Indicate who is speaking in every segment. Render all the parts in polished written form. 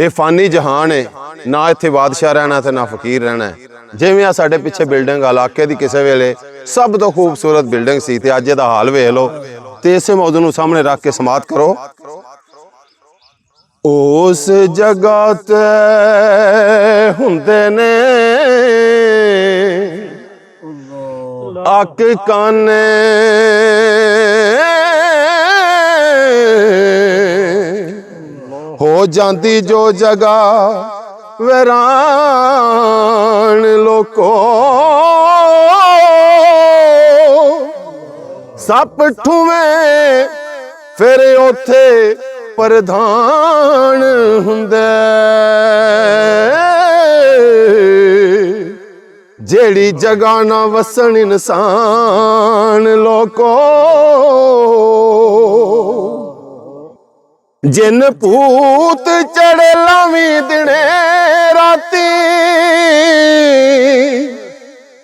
Speaker 1: ये फानी जहान है, ना इत्थे बादशाह रहना ते ना फकीर रहना है। जिवें आ साडे पिछे बिल्डिंग इलाके दी किसे वेले सब तो खूबसूरत बिल्डिंग सी ते अज दा हाल वेख लो। ते इसे मौजू नूं सामने रख के समाप्त करो। उस जगह ते हुंदे ने अक काने, हो जाती जो जगह वैरान लोको, सप ठुवें फिर उथे प्रधान हुंदे। जेड़ी जगह ना वसन इंसान लोको, जिन भूत चढ़े लावी दिने राती,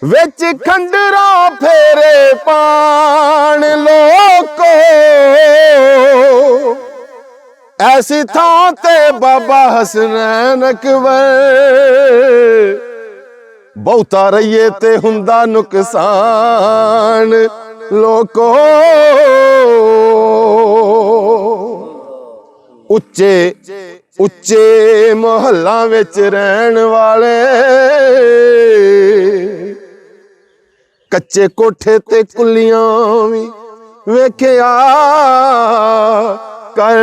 Speaker 1: विच खंडरा फेरे पान लोको। ऐसी थां ते बाबा हसनैन अकबर, बहुता रहिए ते हुंदा नुकसान लोको। उच्चे उच्चे मोहल्ला विच रहन वाले, कच्चे कोठे ते कुलियां भी वेख्या कर।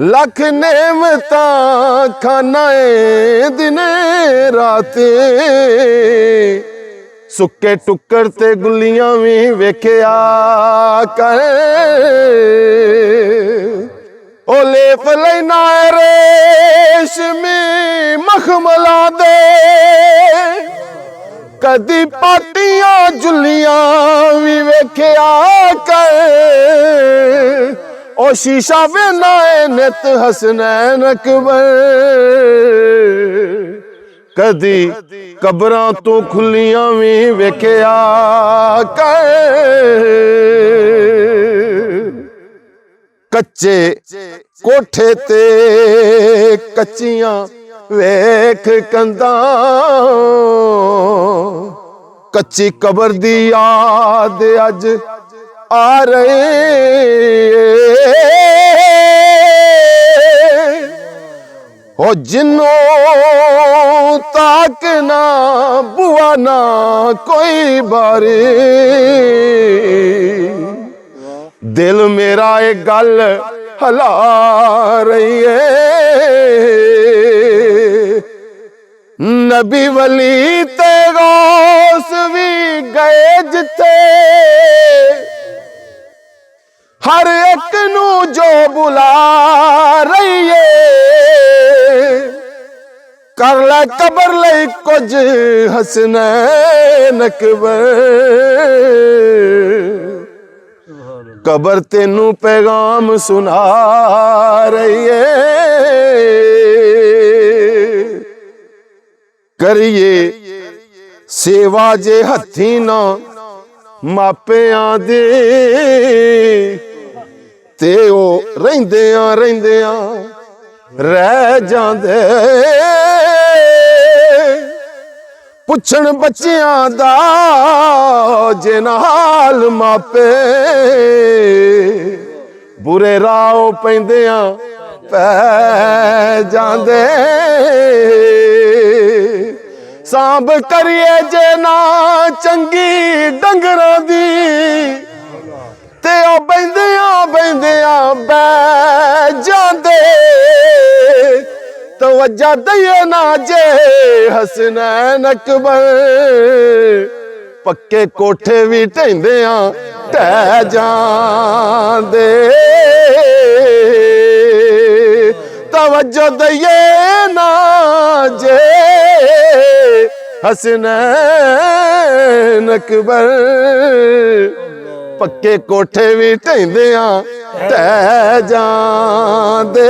Speaker 1: लख नेमतां खानाए दिने राते, सुक्के टुक्कर ते गुलियां भी वेख्या कर। ओ लेप लैना रेशमी मखमला दे, कदी पाटियां जुलियां भी वेख्या कर। ओ शीशा वेना नित हसनैन अकबर, कदी कबरां तो खुलियां भी वेख्या कर। कच्चे कोठे ते कच्चियां वेख कंधां, कच्ची कबर दी याद अज आ रही। हो जिन्नों ताक ना बुआ ना कोई बारी, दिल मेरा एक गल हला रही है। नबी वली ते गौस भी गए जिथे, हर एक नू जो बुला रही है। कर ले कबर ले कुछ हसनैन अकबर, कबर तेनू पैगाम सुना रही है। करिए सेवा जे हथी ना मापियां दे, ते ओ रहिंदियां रहिंदियां रह जांदे। पुछण बच्चियां दा जे नाल मापे, बुरे राह पैंदियां पै जांदे। सांभ करिए जे ना चंगी डंगरां दी, ते ओ बैंदियां बैंदियां बै जांदे। तवज्जा दईए ना जे हसनैन अकबर, पक्के कोठे भी ढहिंदियां ढह जांदे। तवज्जो दईए ना जे हसनैन अकबर, पक्के कोठे भी ढहिंदियां ढह जांदे।